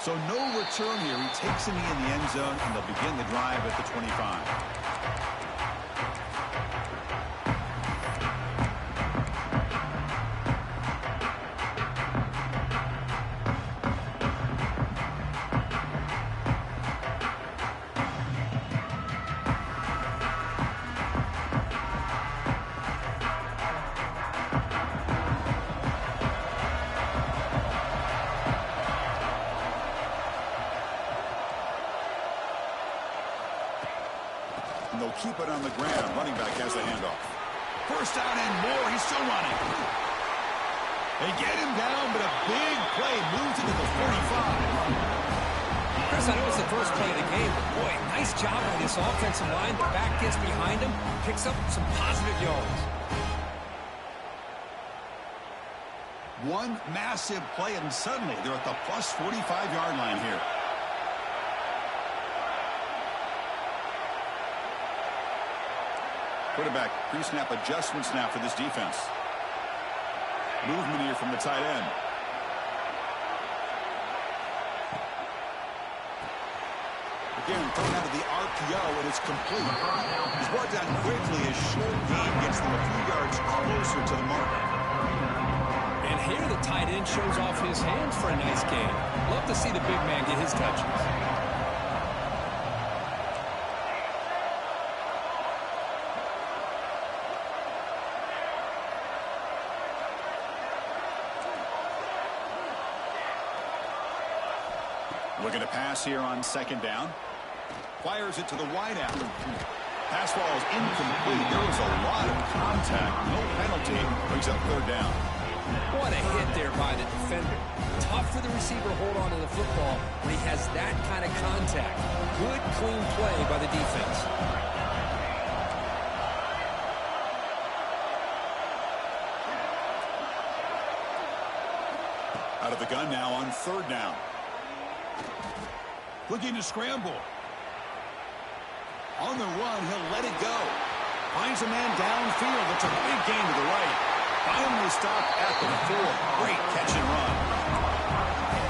So no return here. He takes a knee in the end zone, and they'll begin the drive at the 25. And they'll keep it on the ground. Running back has the handoff. First down and more. He's still running. They get him down, but a big play moves into the 45. Chris, I know it's the first play of the game, but boy, nice job by this offensive line. The back gets behind him, picks up some positive yards. One massive play, and suddenly they're at the plus 45-yard line here. Quarterback pre-snap adjustments now for this defense. Movement here from the tight end. Again, thrown out of the RPO, and it's complete. He's brought down quickly as short gain gets them a few yards closer to the mark. And here the tight end shows off his hands for a nice gain. Love to see the big man get his touches. Looking to pass here on second down. Fires it to the wideout. Pass ball is incomplete. There was a lot of contact. No penalty. Brings up third down. What a hit there by the defender. Tough for the receiver to hold on to the football when he has that kind of contact. Good, clean play by the defense. Out of the gun now on third down. Looking to scramble. On the run, he'll let it go. Finds a man downfield. It's a big gain to the right. Finally stopped at the 4. Great catch and run.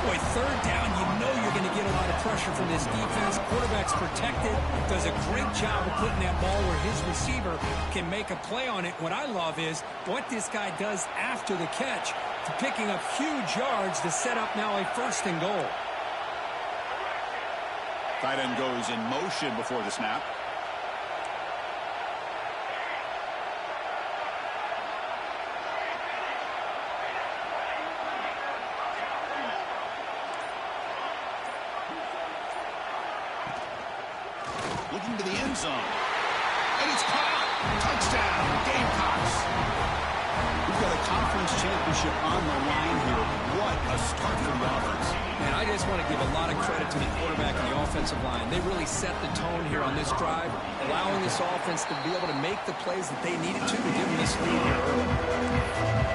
Boy, third down, you know you're going to get a lot of pressure from this defense. Quarterback's protected. Does a great job of putting that ball where his receiver can make a play on it. What I love is what this guy does after the catch, to picking up huge yards to set up now a first and goal. Tight end goes in motion before the snap. Looking to the end zone. And it's caught. Touchdown, Gamecocks. We've got a conference championship on the line here. What a start for the offense. Man, I just want to give a lot of credit to the quarterback and the offensive line. They really set the tone here on this drive, allowing this offense to be able to make the plays that they needed to give them this lead here early.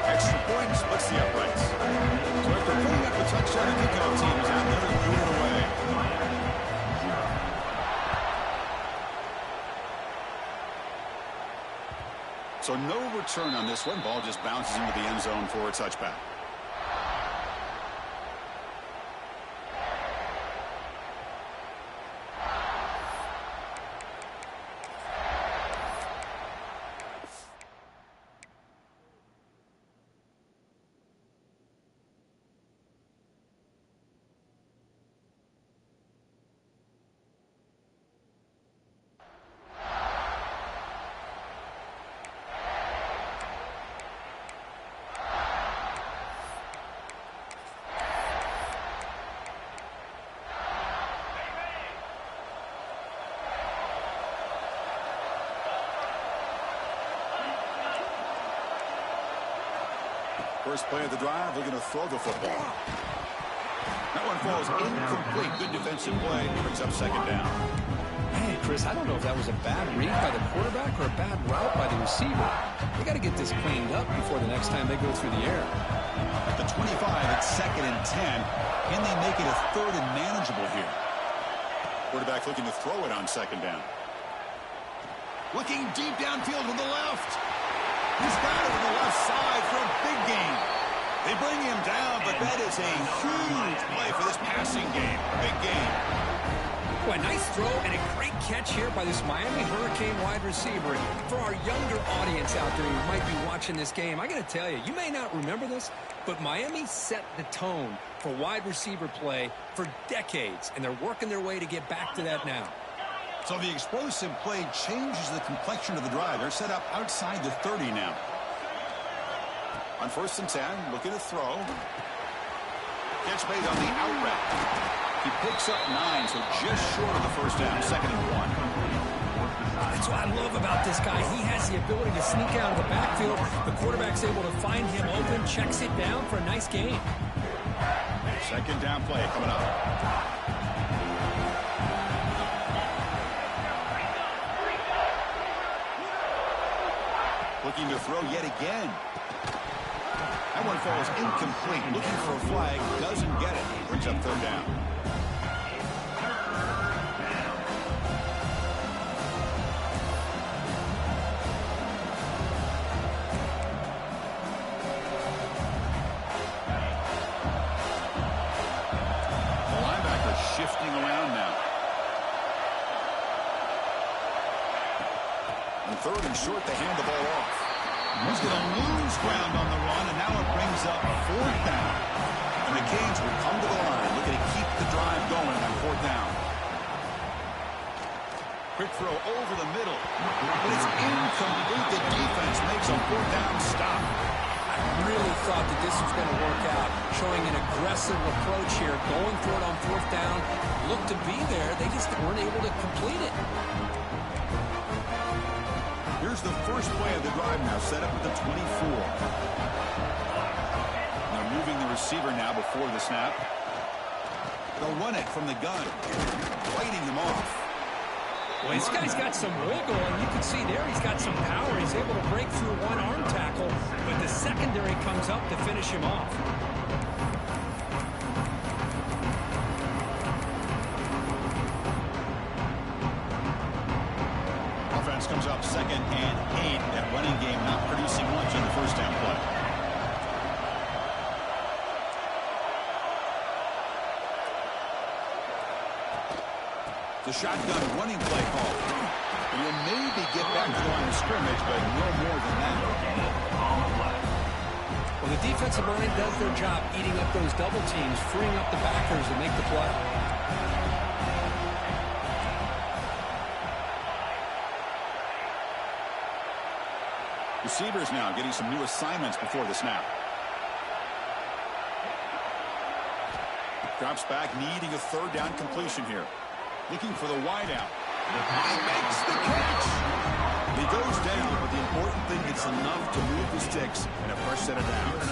Extra point splits the uprights. So after putting up the touchdown, the kickoff team is out there to put it away. So no return on this one. Ball just bounces into the end zone for a touchback. First play of the drive, they're going to throw the football. That one falls incomplete. Good defensive play. Brings up second down. Man, Chris, I don't know if that was a bad read by the quarterback or a bad route by the receiver. They got to get this cleaned up before the next time they go through the air. At the 25, it's second and 10. Can they make it a third and manageable here? Quarterback looking to throw it on second down. Looking deep downfield with the left. He's got it to the left side for a big gain. They bring him down, but that is a huge play for this passing game. Big game. Boy, nice throw and a great catch here by this Miami Hurricane wide receiver. For our younger audience out there who might be watching this game, I got to tell you, you may not remember this, but Miami set the tone for wide receiver play for decades, and they're working their way to get back to that now. So the explosive play changes the complexion of the drive. They're set up outside the 30 now. On 1st and 10, looking to throw. Catch made on the out route. He picks up 9, so just short of the first down, 2nd and 1. That's what I love about this guy. He has the ability to sneak out of the backfield. The quarterback's able to find him open, checks it down for a nice gain. 2nd down play coming up. Looking to throw yet again. That one falls incomplete. Looking for a flag. Doesn't get it. Brings up 3rd down. The linebacker shifting around now. On 3rd and short, they hand the ball off. He's going to lose ground on the run, and now it brings up 4th down. And the Canes will come to the line, looking to keep the drive going on 4th down. Quick throw over the middle, but it's incomplete. The defense makes a 4th down stop. I really thought that this was going to work out, showing an aggressive approach here, going for it on 4th down. Looked to be there. They just weren't able to complete it. Here's the first play of the drive now, set up at the 24. They're moving the receiver now before the snap. They'll run it from the gun, fighting him off. Well, this guy's got some wiggle, and you can see there he's got some power. He's able to break through one arm tackle, but the secondary comes up to finish him off. Offense comes up 2nd and 8. That running game not producing much in the first down play. The shotgun running play call. And he'll maybe get back to the line of scrimmage, but no more than that. Well, the defensive line does their job eating up those double teams, freeing up the backers to make the play. Receivers now getting some new assignments before the snap. Drops back, needing a 3rd down completion here. Looking for the wide out. He makes the catch. He goes down, but the important thing, it's enough to move the sticks and a fresh set of downs.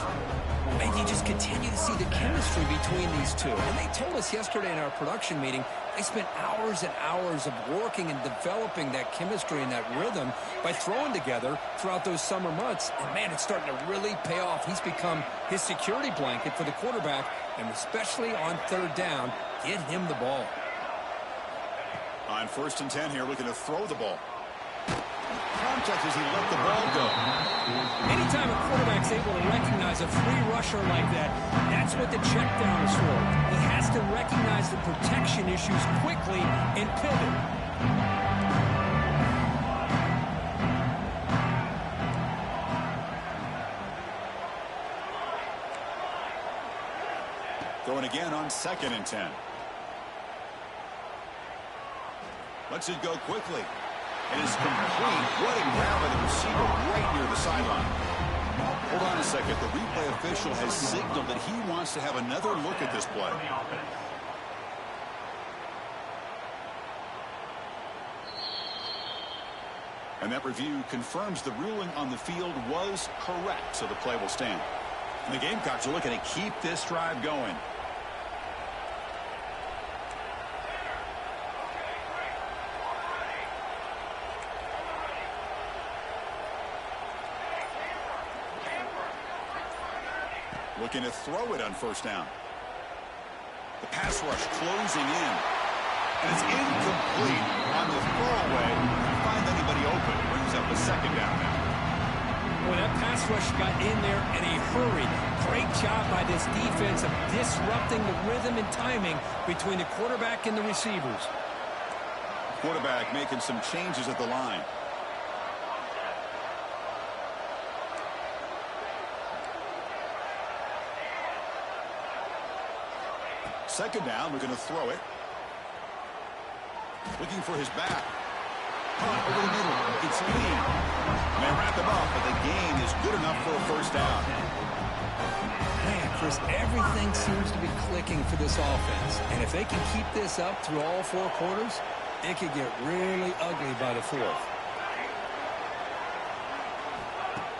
And you just continue to see the chemistry between these two. And they told us yesterday in our production meeting, they spent hours and hours of working and developing that chemistry and that rhythm by throwing together throughout those summer months. And, man, it's starting to really pay off. He's become his security blanket for the quarterback, and especially on 3rd down, get him the ball. On 1st and 10 here, looking to throw the ball. Contact as he let the ball go. Anytime a quarterback's able to recognize a free rusher like that, that's what the check down is for. He has to recognize the protection issues quickly and pivot. Throwing again on 2nd and 10. Lets it go quickly. It is complete. What a grab by the receiver right near the sideline. Hold on a second. The replay official has signaled that he wants to have another look at this play. And that review confirms the ruling on the field was correct, so the play will stand. And the Gamecocks are looking to keep this drive going. Looking to throw it on 1st down. The pass rush closing in. And it's incomplete on the throwaway. Can't find anybody open. Brings up a 2nd down now. Boy, that pass rush got in there in a hurry. Great job by this defense of disrupting the rhythm and timing between the quarterback and the receivers. Quarterback making some changes at the line. Second down, we're going to throw it. Looking for his back. Punt over the middle. It's Lee. And they wrap him up, but the gain is good enough for a first down. Man, Chris, everything seems to be clicking for this offense. And if they can keep this up through all four quarters, it could get really ugly by the fourth.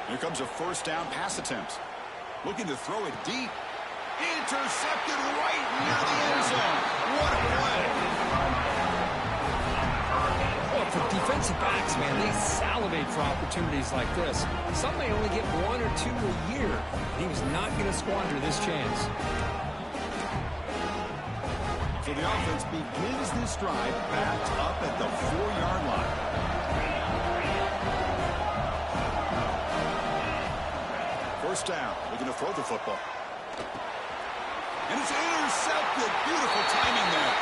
Here comes a first down pass attempt. Looking to throw it deep. Intercepted right near the end zone. What a play. Well, for defensive backs, man, they salivate for opportunities like this. Some may only get one or two a year. He was not going to squander this chance. So the offense begins this drive backed up at the 4-yard line. First down. Looking to throw the football. And it's intercepted. Beautiful timing there.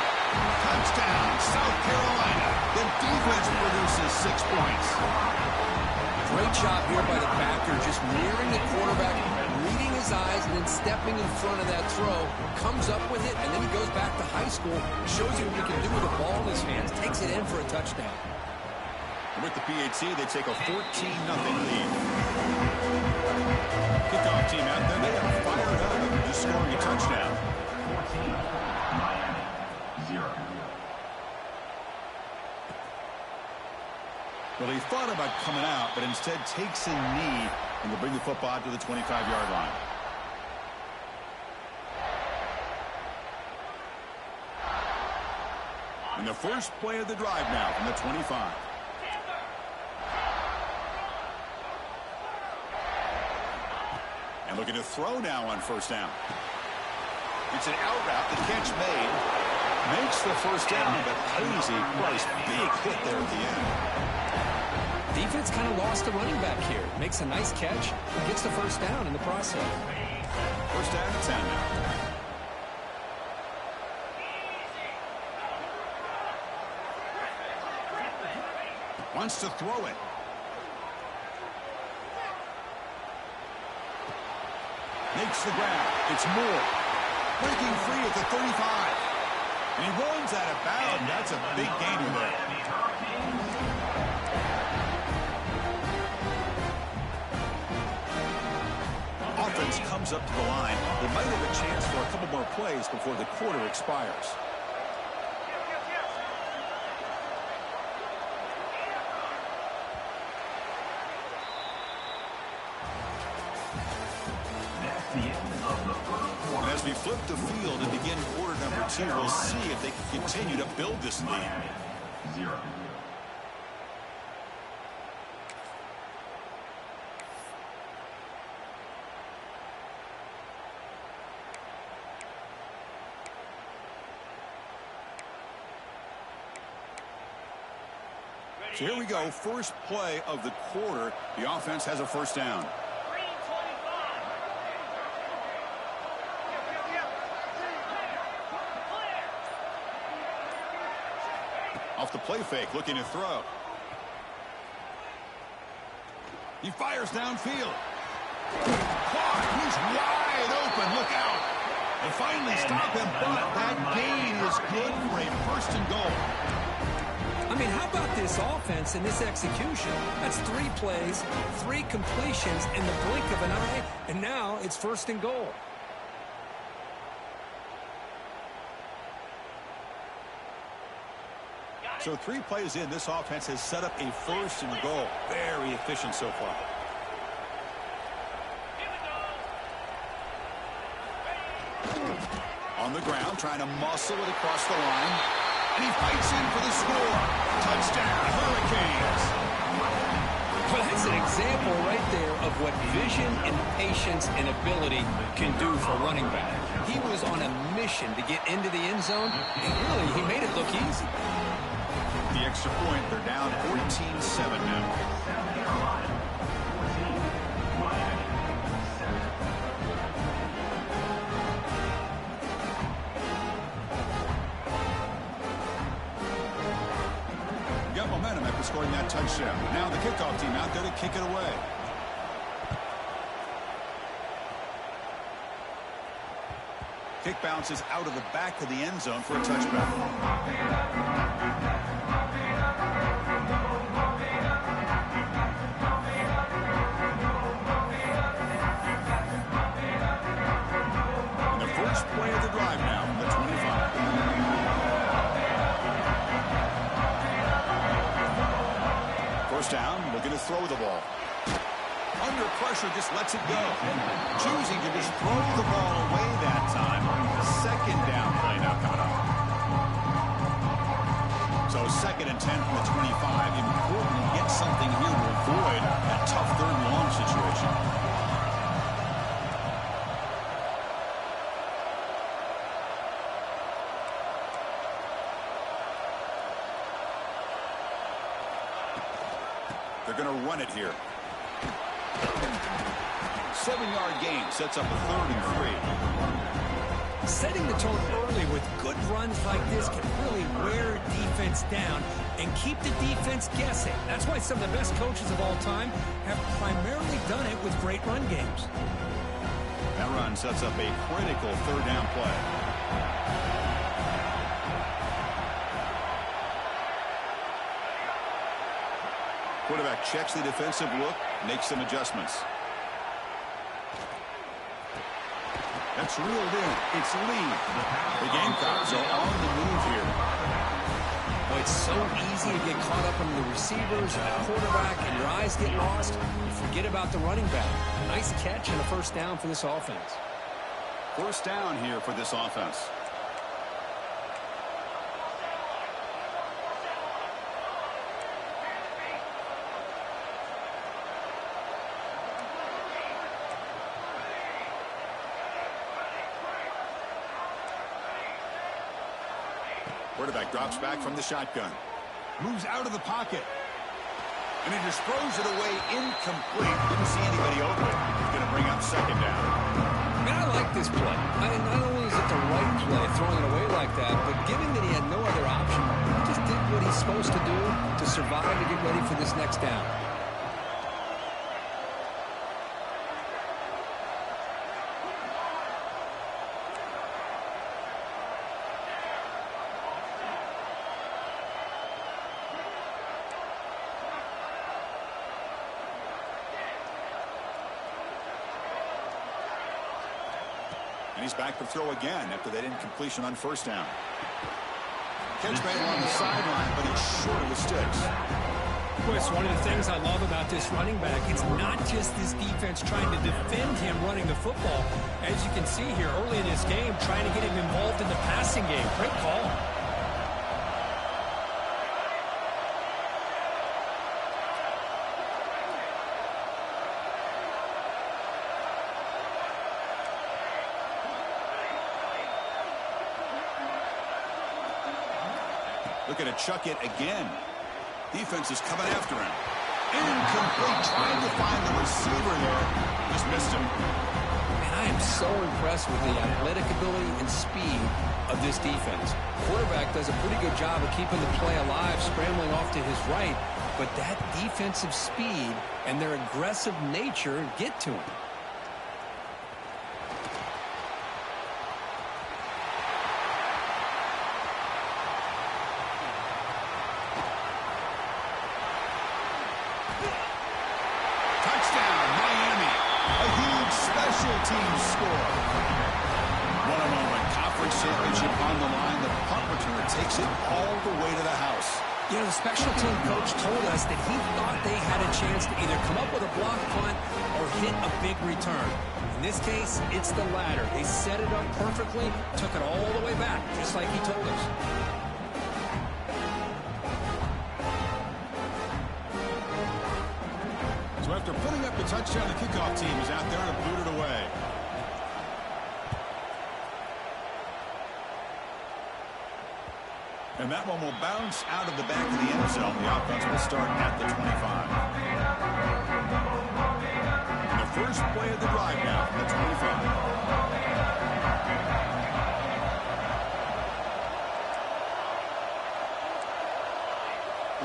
Touchdown, South Carolina. The defense produces 6 points. Great job here by the backer, just nearing the quarterback, reading his eyes, and then stepping in front of that throw. Comes up with it, and then he goes back to high school, shows you what he can do with the ball in his hands, takes it in for a touchdown. With the PAT, they take a 14-0 lead. Kickoff team out there, they are fired up and just scoring a touchdown. 14, Miami, 0. Well, he thought about coming out, but instead takes a knee and will bring the football out to the 25-yard line. And the first play of the drive now from the 25. And looking to throw now on first down. It's an out route. The catch made. Makes the first down, but Hazy, nice big hit there at the end. Defense kind of lost the running back here. Makes a nice catch. Gets the first down in the process. First down and 10 now. Wants to throw it. Makes the grab. It's Moore. Breaking free at the 35. And he runs out of bounds. That's a big gainer there. Offense comes up to the line. They might have a chance for a couple more plays before the quarter expires. And as we flip the field and begin quarter number 2, we'll see if they can continue to build this lead. 0. So here we go, first play of the quarter. The offense has a first down. Off the play fake, looking to throw. He fires downfield. Caught, he's wide open, look out. They finally stop him, but that gain is good for a first and goal. I mean, how about this offense and this execution? That's 3 plays, 3 completions in the blink of an eye, and now it's first and goal. So 3 plays in, this offense has set up a first and goal. Very efficient so far. On the ground, trying to muscle it across the line. And he fights in for the score. Touchdown, Hurricanes. Well, that's an example right there of what vision and patience and ability can do for a running back. He was on a mission to get into the end zone, and really, he made it look easy. The extra point, they're down 14-7 now. scoring that touchdown. Now the kickoff team out there to kick it away. Kick bounces out of the back of the end zone for a touchback. And the first play of the drive now from the 25. First down, looking to throw the ball. Under pressure, just lets it go. Choosing to just throw the ball away that time. Second down play now coming up. So 2nd and 10 from the 25. Important to get something here to avoid that tough 3rd and long situation. They're going to run it here. 7-yard gain sets up a 3rd and 3. Setting the tone early with good runs like this can really wear defense down and keep the defense guessing. That's why some of the best coaches of all time have primarily done it with great run games. That run sets up a critical 3rd down play. Quarterback checks the defensive look, makes some adjustments. That's reeled in. It's Lee. The Gamecocks are on the move here. Well, it's so easy to get caught up in the receivers and the quarterback, and your eyes get lost. You forget about the running back. Nice catch and a first down for this offense. First down here for this offense. Quarterback drops back from the shotgun. Moves out of the pocket. And he just throws it away incomplete. Didn't see anybody open. He's going to bring up 2nd down. Man, I like this play. I mean, not only is it the right play, throwing it away like that, but given that he had no other option, he just did what he's supposed to do to survive to get ready for this next down. And he's back to throw again after that incompletion on 1st down. Catch made along the sideline, but he's short of the sticks. Chris, one of the things I love about this running back, it's not just this defense trying to defend him running the football. As you can see here early in this game, trying to get him involved in the passing game. Great call. Looking to chuck it again. Defense is coming after him. Incomplete. Trying to find the receiver there. Just missed him. And I am so impressed with the athletic ability and speed of this defense. Quarterback does a pretty good job of keeping the play alive, scrambling off to his right. But that defensive speed and their aggressive nature get to him. Team score. What a moment. Conference championship on the line. The punt returner takes it all the way to the house. You know, the special team coach told us that he thought they had a chance to either come up with a block punt or hit a big return. In this case, it's the latter. They set it up perfectly, took it all the way back, just like he told us. So after putting up the touchdown, the kickoff team is out there to boot it away. And that one will bounce out of the back of the end zone. The offense will start at the 25. And the first play of the drive now from the 25.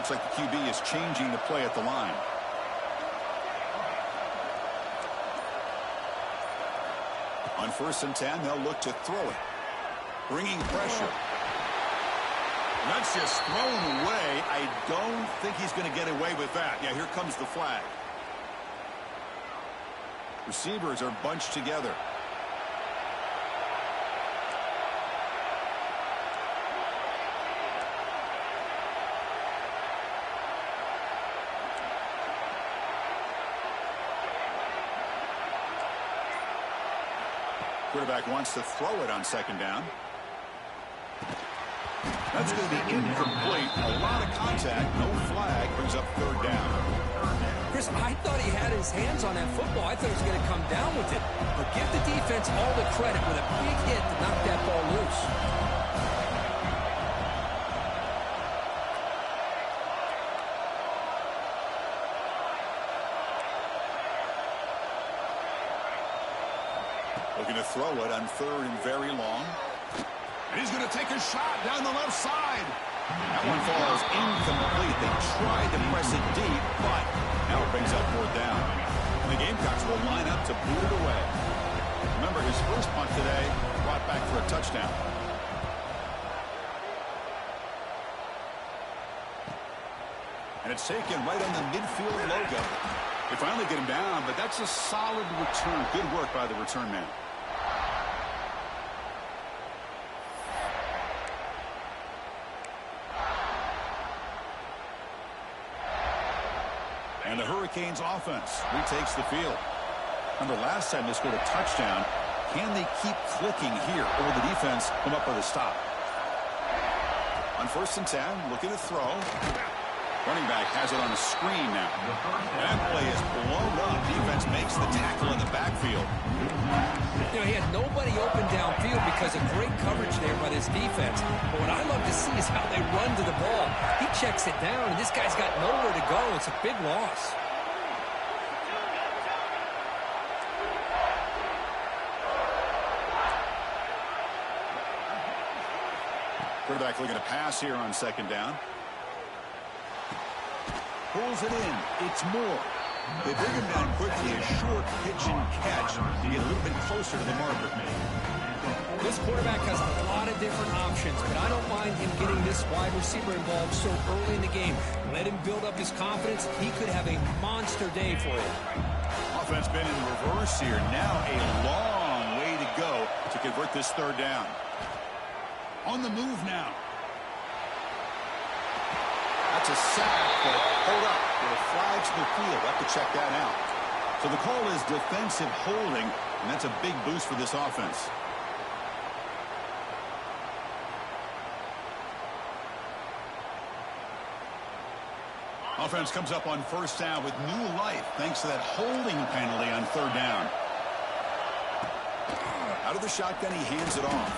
Looks like the QB is changing the play at the line. On 1st and 10, they'll look to throw it. Bringing pressure. That's just thrown away. I don't think he's going to get away with that. Yeah, here comes the flag. Receivers are bunched together. Quarterback wants to throw it on 2nd down. That's going to be incomplete. A lot of contact. No flag. Brings up 3rd down. Chris, I thought he had his hands on that football. I thought he was going to come down with it. But give the defense all the credit with a big hit to knock that ball loose. Looking to throw it on 3rd and very long. And he's going to take a shot down the left side. That one falls incomplete. They tried to press it deep, but now it brings up 4th down. And the Gamecocks will line up to boot it away. Remember, his first punt today brought back for a touchdown. And it's taken right on the midfield logo. They finally get him down, but that's a solid return. Good work by the return man. And the Hurricanes offense retakes the field. Remember, last time they scored a touchdown. Can they keep clicking here, or will the defense come up with a stop? On 1st and 10, looking to throw. Running back has it on the screen now. That play is blown up. Defense makes the tackle in the backfield. You know, he had nobody open downfield because of great coverage there by this defense. But what I love to see is how they run to the ball. He checks it down, and this guy's got nowhere to go. It's a big loss. Quarterback looking to pass here on 2nd down. Pulls it in. It's Moore. They bring him down quickly. A short pitch and catch to get a little bit closer to the marker. This quarterback has a lot of different options, but I don't mind him getting this wide receiver involved so early in the game. Let him build up his confidence. He could have a monster day for you. Offense been in reverse here. Now a long way to go to convert this 3rd down. On the move now. That's a sack, but hold up. There are flags in the field. We'll have to check that out. So the call is defensive holding, and that's a big boost for this offense. Offense comes up on 1st down with new life thanks to that holding penalty on 3rd down. Out of the shotgun, he hands it off.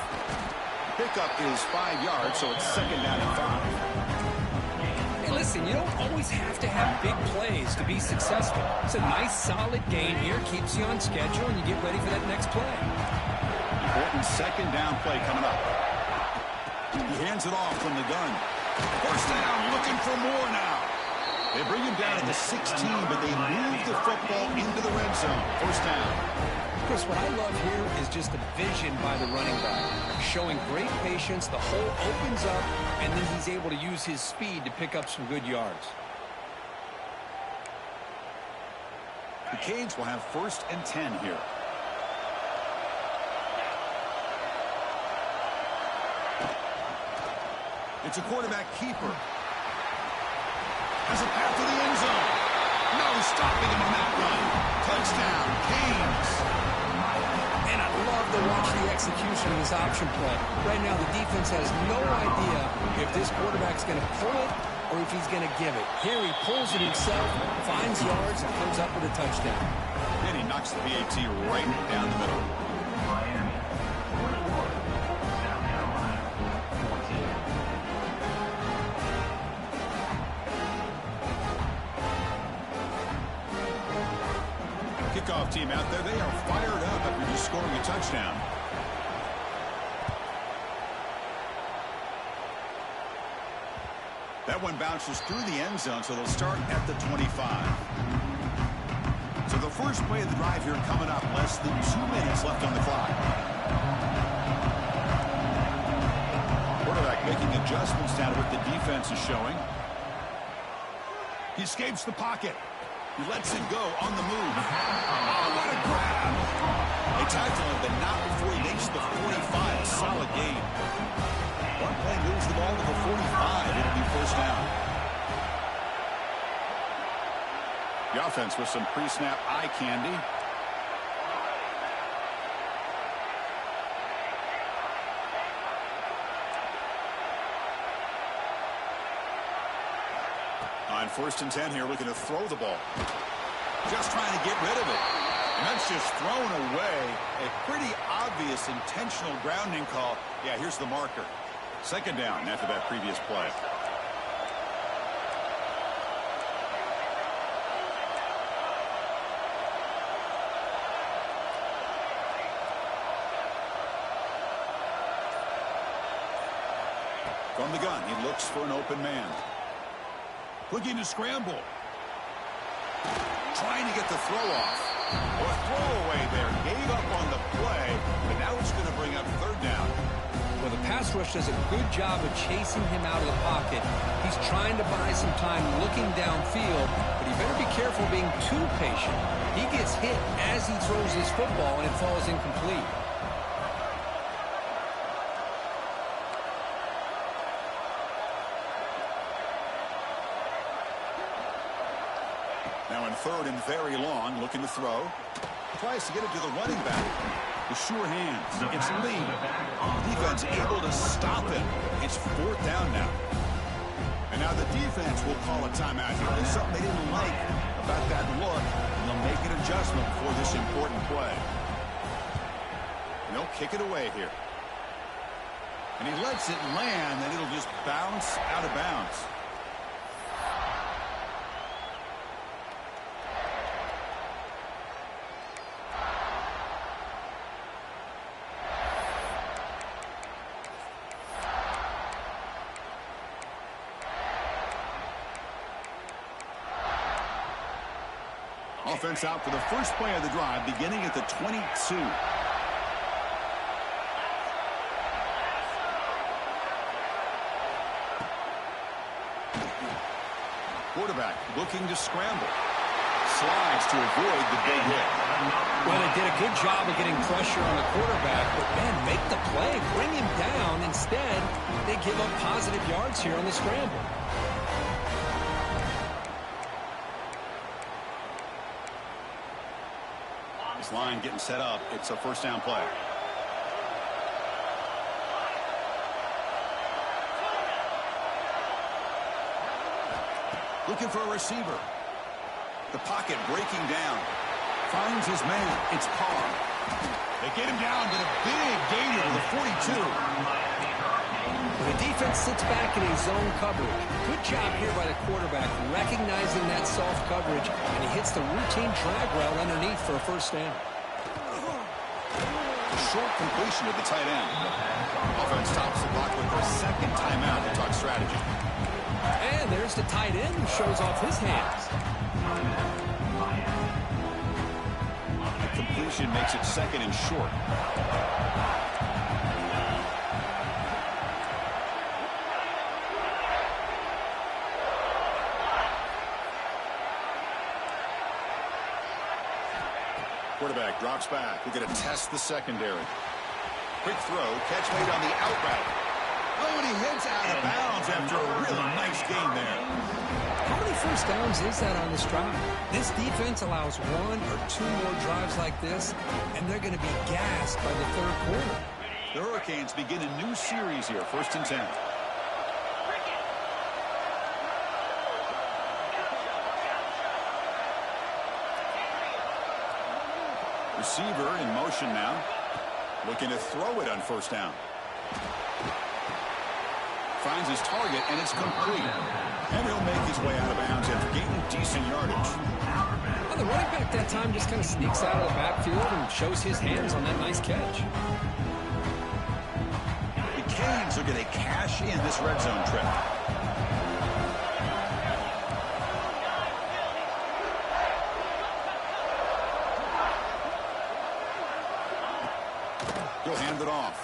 Pickup is 5 yards, so it's 2nd down and 5. Listen, you don't always have to have big plays to be successful. It's a nice, solid gain here. Keeps you on schedule, and you get ready for that next play. Important 2nd down play coming up. He hands it off from the gun. 1st down, looking for more now. They bring him down at the 16, but they move the football into the red zone. 1st down. Chris, what I love here is just the vision by the running back. Showing great patience, the hole opens up, and then he's able to use his speed to pick up some good yards. The Canes will have 1st and 10 here. It's a quarterback keeper. Has a path to the end zone. No stopping him on that run. Touchdown, Canes. And I love to watch the execution of this option play. Right now, the defense has no idea if this quarterback's going to pull it or if he's going to give it. Here he pulls it himself, finds yards, and comes up with a touchdown. And he knocks the PAT right down the middle. Miami, 44, down Carolina, 14. Kickoff team out there, they are fired up after just scoring a touchdown. That one bounces through the end zone, so they'll start at the 25. So the first play of the drive here coming up, less than 2 minutes left on the clock. Quarterback making adjustments now to what the defense is showing. He escapes the pocket. He lets it go on the move. Oh, what a grab. They tackle him, but not before he makes the 45. A solid gain. One play moves the ball to the 45. It'll be first down. The offense with some pre-snap eye candy. On 1st and 10 here, looking to throw the ball. Just trying to get rid of it. And that's just thrown away. A pretty obvious intentional grounding call. Yeah, here's the marker. 2nd down after that previous play. From the gun, he looks for an open man. Looking to scramble. Trying to get the throw off. Or throwaway there. Gave up on the play, but now it's going to bring up 3rd down. Well, the pass rush does a good job of chasing him out of the pocket. He's trying to buy some time looking downfield, but he better be careful being too patient. He gets hit as he throws his football, and it falls incomplete. Now in 3rd and very long, looking to throw. Tries to get it to the running back. The sure hands. It's Lee. Defense able to stop him. It's 4th down now. And now the defense will call a timeout here. There's something they didn't like about that look. And they'll make an adjustment for this important play. And they'll kick it away here. And he lets it land, and it'll just bounce out of bounds. Offense out for the first play of the drive, beginning at the 22. Quarterback looking to scramble. Slides to avoid the big hit. Well, they did a good job of getting pressure on the quarterback, but, man, make the play. Bring him down. Instead, they give up positive yards here on the scramble. Line getting set up. It's a 1st down play. Looking for a receiver. The pocket breaking down. Finds his man. It's Carr. They get him down to the big gainer to the 42. The defense sits back in his zone coverage. Good job here by the quarterback, recognizing that soft coverage, and he hits the routine drag route underneath for a 1st down. Short completion to the tight end. Offense stops the clock with their 2nd timeout to talk strategy. And there's the tight end who shows off his hands. The completion makes it 2nd and short. Quarterback drops back. We're going to test the secondary. Quick throw. Catch made on the out route. Oh, and he heads out of bounds after a really nice gain there. How many 1st downs is that on this drive? This defense allows 1 or 2 more drives like this, and they're going to be gassed by the 3rd quarter. The Hurricanes begin a new series here. 1st and 10. Receiver in motion now. Looking to throw it on 1st down. Finds his target, and it's complete. And he'll make his way out of bounds after gaining decent yardage. Well, the running back that time just kind of sneaks out of the backfield and shows his hands on that nice catch. The Canes are going to cash in this red zone trip. will hand it off.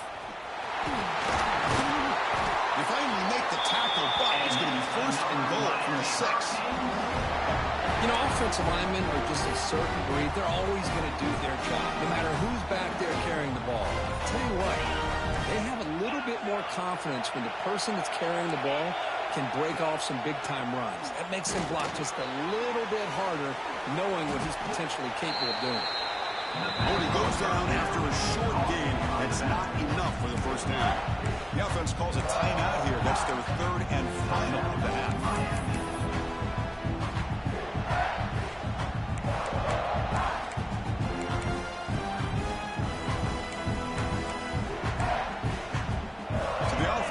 They finally make the tackle, but it's going to be first and goal from the 6. You know, offensive linemen are just a certain breed. They're always going to do their job, no matter who's back there carrying the ball. I'll tell you what, they have a little bit more confidence when the person that's carrying the ball can break off some big-time runs. That makes him block just a little bit harder, knowing what he's potentially capable of doing. Well, he goes down after a short gain. That's not enough for the first down. The offense calls a timeout here. That's their third and final of the half.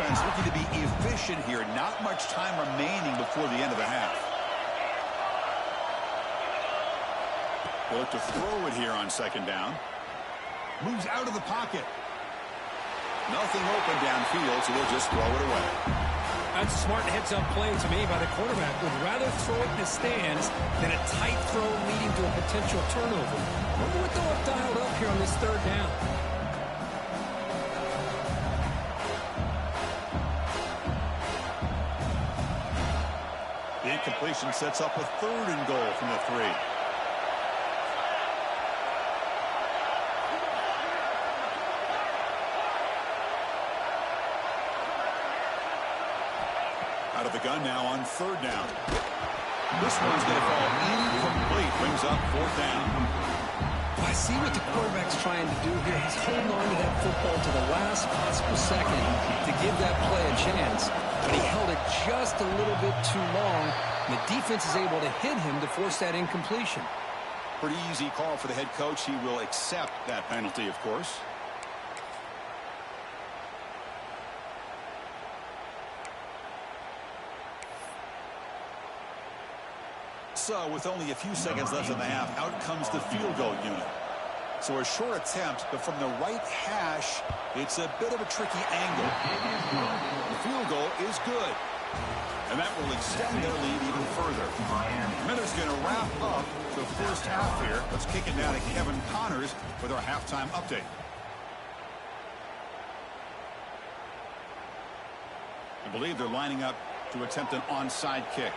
Looking to be efficient here. Not much time remaining before the end of the half. They'll look to throw it here on second down. Moves out of the pocket. Nothing open downfield, so they'll just throw it away. That's a smart heads-up play to me by the quarterback. Would rather throw it in the stands than a tight throw leading to a potential turnover. Wonder what they'll have dialed up here on this third down. The incompletion sets up a third and goal from the 3. Out of the gun now on third down. This one's going to fall incomplete. Brings up fourth down. I see what the quarterback's trying to do here. He's holding on to that football to the last possible second to give that play a chance. But he held it just a little bit too long. And the defense is able to hit him to force that incompletion. Pretty easy call for the head coach. He will accept that penalty, of course. So, with only a few seconds left in the half, out comes the field goal unit. So a short attempt, but from the right hash, it's a bit of a tricky angle. The field goal is good. And that will extend their lead even further. Minter's going to wrap up the first half here. Let's kick it down to Kevin Connors with our halftime update. I believe they're lining up to attempt an onside kick.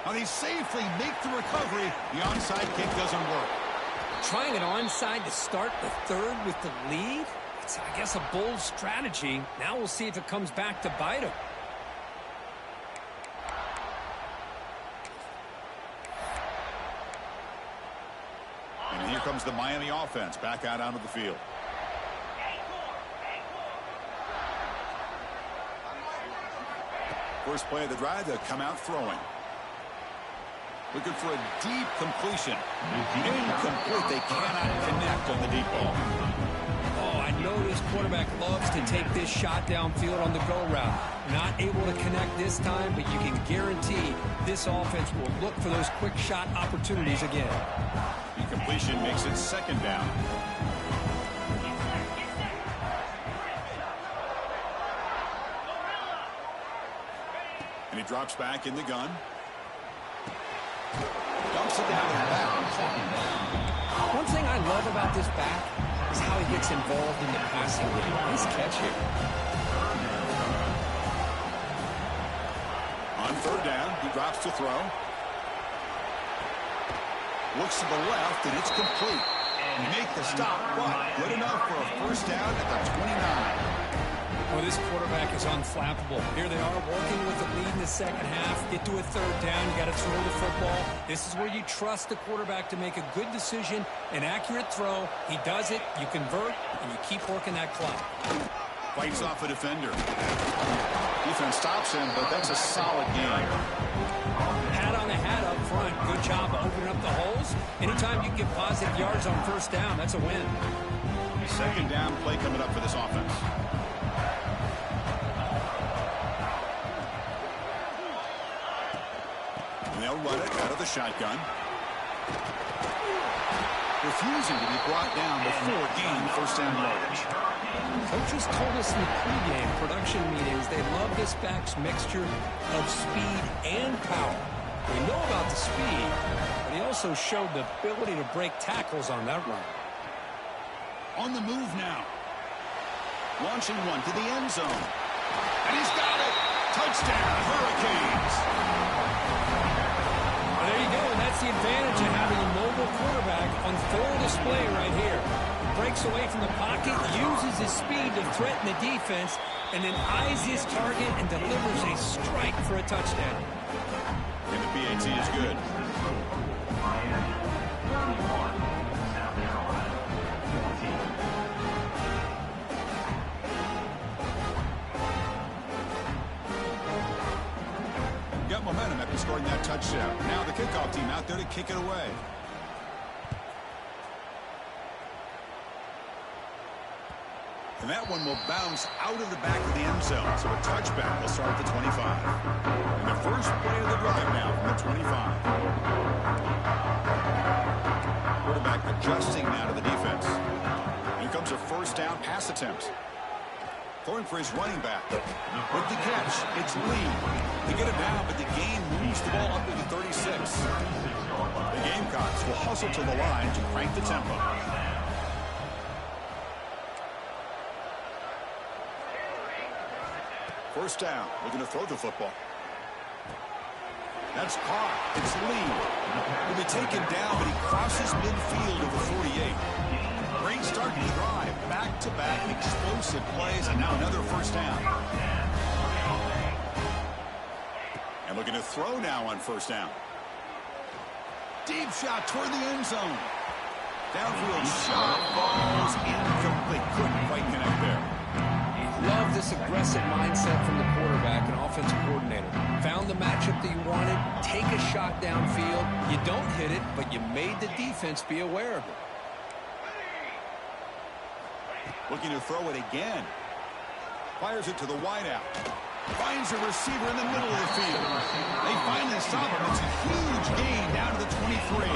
Now they safely make the recovery. The onside kick doesn't work. Trying an onside to start the third with the lead? It's, I guess, a bold strategy. Now we'll see if it comes back to bite him. And here comes the Miami offense back out onto the field. First play of the drive, they'll come out throwing. Looking for a deep completion. Incomplete. They cannot connect on the deep ball. Oh, I know this quarterback loves to take this shot downfield on the go route. Not able to connect this time, but you can guarantee this offense will look for those quick shot opportunities again. Incompletion makes it second down. And he drops back in the gun. Dumps it down and back. One thing I love about this back is how he gets involved in the passing game. Nice catch here. On third down, he drops to throw. Looks to the left, and it's complete. And make the stop, but good enough for a first down at the 29. Well, this quarterback is unflappable. Here they are working with the lead in the second half. Get to a third down. You got to throw the football. This is where you trust the quarterback to make a good decision, an accurate throw. He does it, you convert, and you keep working that clock. Fights off a defender. Defense stops him, but that's a solid game. Hat on the hat up front. Good job of opening up the holes. Anytime you can get positive yards on first down, that's a win. Second down play coming up for this offense. They'll run it out of the shotgun. Refusing to be brought down before gaining first down yardage. Coaches told us in the pregame production meetings they love this back's mixture of speed and power. We know about the speed, but But he also showed the ability to break tackles on that run. On the move now. Launching one to the end zone. And he's got it. Touchdown, Hurricanes. Well, there you go, and that's the advantage of having a mobile quarterback on full display right here. Breaks away from the pocket, uses his speed to threaten the defense, and then eyes his target and delivers a strike for a touchdown. And the PAT is good. Miami 31, South Carolina 14. Got momentum after scoring that touchdown. Now the kickoff team out there to kick it away. And that one will bounce out of the back of the end zone. So a touchback will start at the 25. And the first play of the drive now from the 25. Quarterback adjusting now to the defense. Here comes a first down pass attempt. Throwing for his running back. With the catch, it's Lee. They get it down, but the gain moves the ball up to the 36. The Gamecocks will hustle to the line to crank the tempo. First down, looking to throw the football. That's caught. It's Lee. He'll be taken down, but he crosses midfield of the 48. Great start to the drive. Back-to-back explosive plays, and now another first down. And looking to throw now on first down. Deep shot toward the end zone. Downfield shot falls incomplete. Couldn't quite connect there. Love this aggressive mindset from the quarterback and offensive coordinator. Found the matchup that you wanted, take a shot downfield. You don't hit it, but you made the defense be aware of it. Looking to throw it again. Fires it to the wideout. Finds a receiver in the middle of the field. They finally stop him. It's a huge gain down to the 23.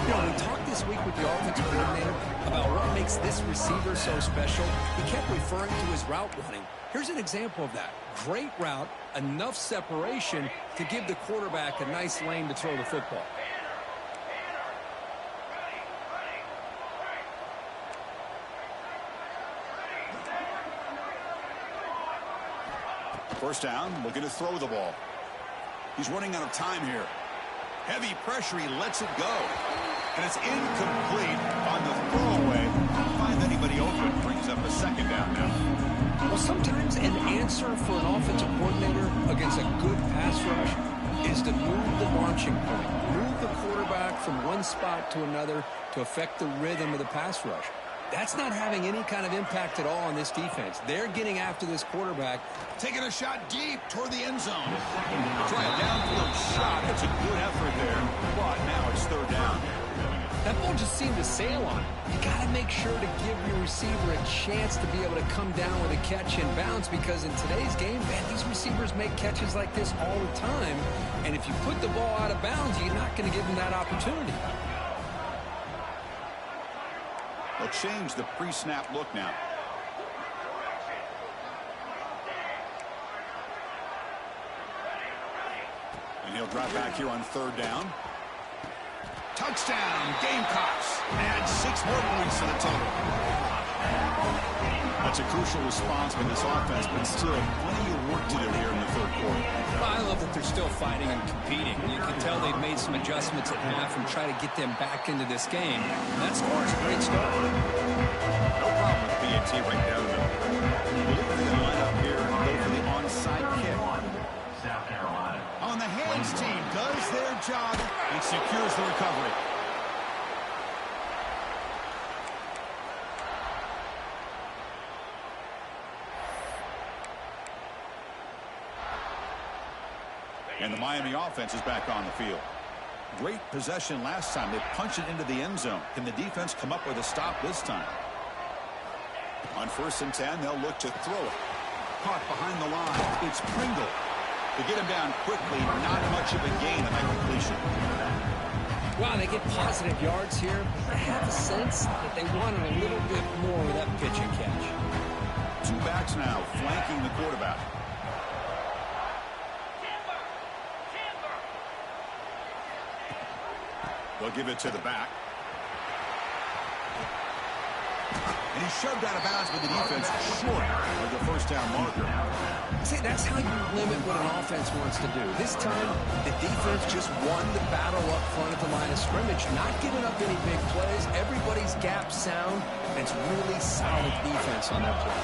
You know, we talked this week with the offensive coordinator about what makes this receiver so special. He kept referring to his route running. Here's an example of that. Great route, enough separation to give the quarterback a nice lane to throw the football. First down, looking to throw the ball. He's running out of time here. Heavy pressure, he lets it go. And it's incomplete on the throwaway. Can't find anybody open. Brings up a second down now. Well, sometimes an answer for an offensive coordinator against a good pass rush is to move the launching point. Move the quarterback from one spot to another to affect the rhythm of the pass rush. That's not having any kind of impact at all on this defense. They're getting after this quarterback. Taking a shot deep toward the end zone. Try a downfield shot. That's a good effort there. But now it's third down. That ball just seemed to sail on. You got to make sure to give your receiver a chance to be able to come down with a catch and bounce, because in today's game, man, these receivers make catches like this all the time. And if you put the ball out of bounds, you're not going to give them that opportunity. They'll change the pre-snap look now. And he'll drop back here on third down. Touchdown, Gamecocks. Add 6 more points to the total. That's a crucial response from this offense, but still plenty of work to do here in the third quarter. Well, I love that they're still fighting and competing. You can tell they've made some adjustments at half and try to get them back into this game. And that score is a great start. No problem with PAT right down the middle. We'll look for the lineup here and go for the onside kick. South Carolina. On the hands team does their job and secures the recovery. And the Miami offense is back on the field. Great possession last time. They punched it into the end zone. Can the defense come up with a stop this time? On 1st and 10, they'll look to throw it. Caught behind the line. It's Pringle. To get him down quickly, not much of a gain on that completion. Wow, they get positive yards here. I have a sense that they wanted a little bit more with that pitch and catch. 2 backs now flanking the quarterback. They'll give it to the back. And he's shoved out of bounds with the defense short of the first down marker. See, that's how you limit what an offense wants to do. This time, the defense just won the battle up front at the line of scrimmage, not giving up any big plays. Everybody's gap sound, and it's really solid defense on that play.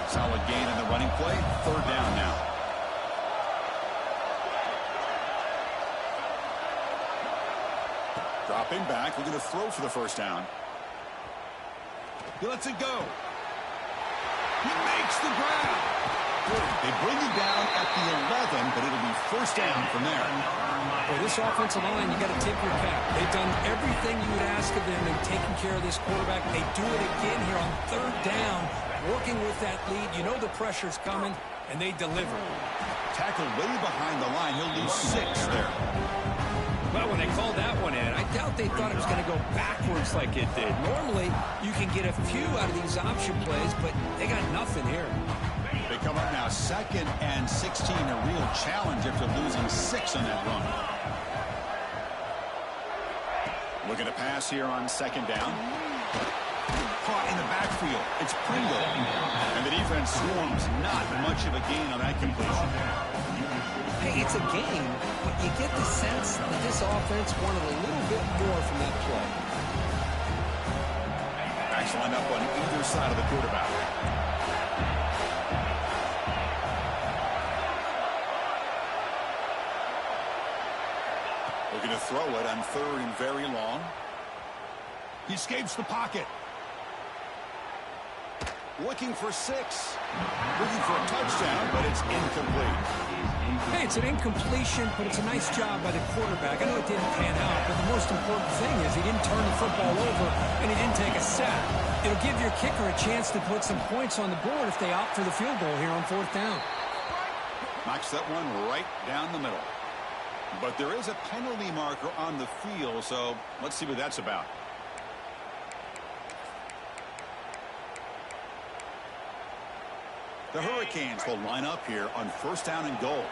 Solid gain in the running play. Third down now. Dropping back, looking to throw for the first down. He lets it go. He makes the grab. They bring him down at the 11, but it'll be first down from there. For this offensive line, you got to tip your cap. They've done everything you would ask of them in taking care of this quarterback. They do it again here on third down, working with that lead. You know the pressure's coming, and they deliver. Tackle way behind the line. He'll lose 6 there. Well, when they called that one in, I doubt they thought it was going to go backwards like it did. Normally, you can get a few out of these option plays, but they got nothing here. They come up now 2nd and 16, a real challenge after losing 6 on that run. Looking to pass here on 2nd down. Caught in the backfield. It's Pringle. And the defense swarms. Not much of a gain on that completion. Hey, it's a game, but you get the sense that this offense wanted a little bit more from that play. Backs line up on either side of the quarterback. Looking to throw it on 3rd and very long. He escapes the pocket. Looking for 6. Looking for a touchdown, but it's incomplete. Hey, it's an incompletion, but it's a nice job by the quarterback. I know it didn't pan out, but the most important thing is he didn't turn the football over and he didn't take a sack. It'll give your kicker a chance to put some points on the board if they opt for the field goal here on 4th down. Knocks that one right down the middle. But there is a penalty marker on the field, so let's see what that's about. The Hurricanes will line up here on 1st down and goal.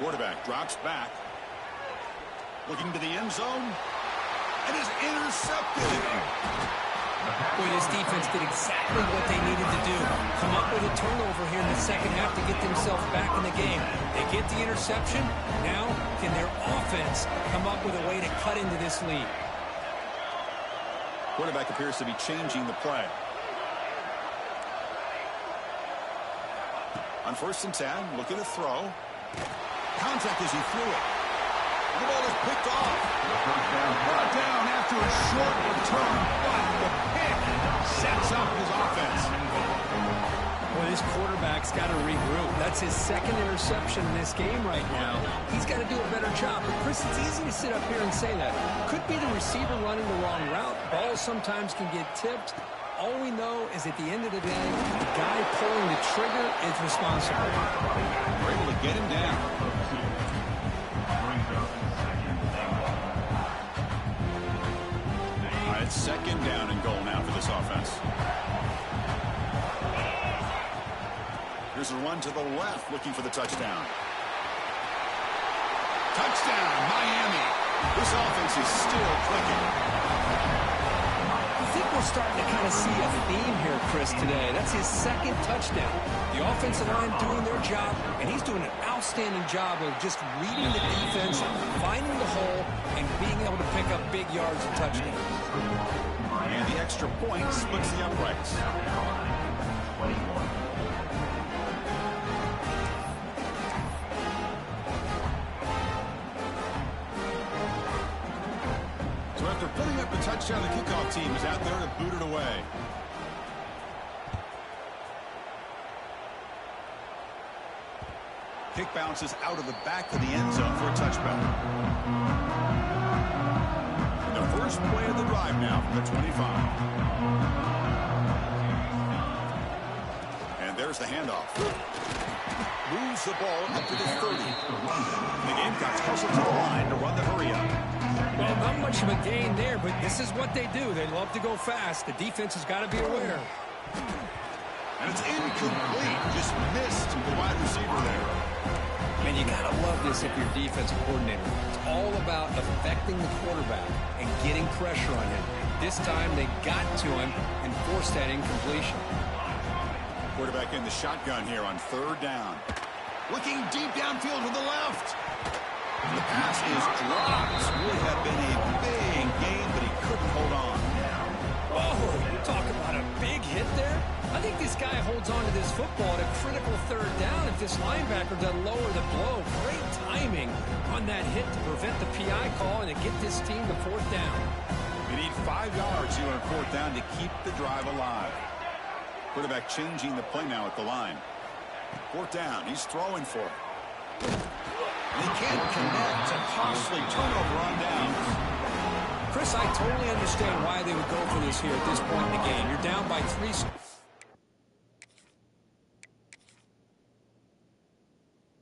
Quarterback drops back. Looking to the end zone. And is intercepted. Boy, this defense did exactly what they needed to do. Come up with a turnover here in the second half to get themselves back in the game. They get the interception. Now, can their offense come up with a way to cut into this lead? Quarterback appears to be changing the play. On 1st and 10, looking to throw. Contact as he threw it. The ball is picked off. Brought down after a short return, but the pick sets up his offense. Boy, this quarterback's got to regroup. That's his 2nd interception in this game right now. He's got to do a better job. But, Chris, it's easy to sit up here and say that. Could be the receiver running the wrong route. Balls sometimes can get tipped. All we know is at the end of the day, the guy pulling the trigger is responsible. We're able to get him down. All right, 2nd down and goal now for this offense. Here's a run to the left, looking for the touchdown. Touchdown, Miami. This offense is still clicking. I think we're starting to kind of see a theme here, Chris, today. That's his 2nd touchdown. The offensive line doing their job, and he's doing an outstanding job of just reading the defense, finding the hole, and being able to pick up big yards and touchdowns. And the extra point splits the uprights. So after putting up a touchdown, the kickoff team is out there to boot it away. Kick bounces out of the back of the end zone for a touchback. The first play of the drive now from the 25. And there's the handoff. Moves the ball up to the 30. The Gamecocks hustle to the line to run the hurry up. Well, not much of a gain there, but this is what they do. They love to go fast. The defense has got to be aware. And it's incomplete. Just missed the wide receiver there. And you You got to love this if you're defensive coordinator. It's all about affecting the quarterback and getting pressure on him. This time they got to him and forced that incompletion. Quarterback in the shotgun here on third down. Looking deep downfield to the left. And the pass is dropped. Would have been a big game, but he couldn't hold on. Oh, you talk about a big hit there. I think this guy holds on to this football at a critical third down if this linebacker doesn't lower the blow. Great timing on that hit to prevent the PI call and to get this team to fourth down. You need 5 yards here on fourth down to keep the drive alive. Quarterback changing the play now at the line. Fourth down, he's throwing for it. They can't connect. A costly turnover on downs. Chris, I totally understand why they would go for this here at this point in the game. You're down by 3.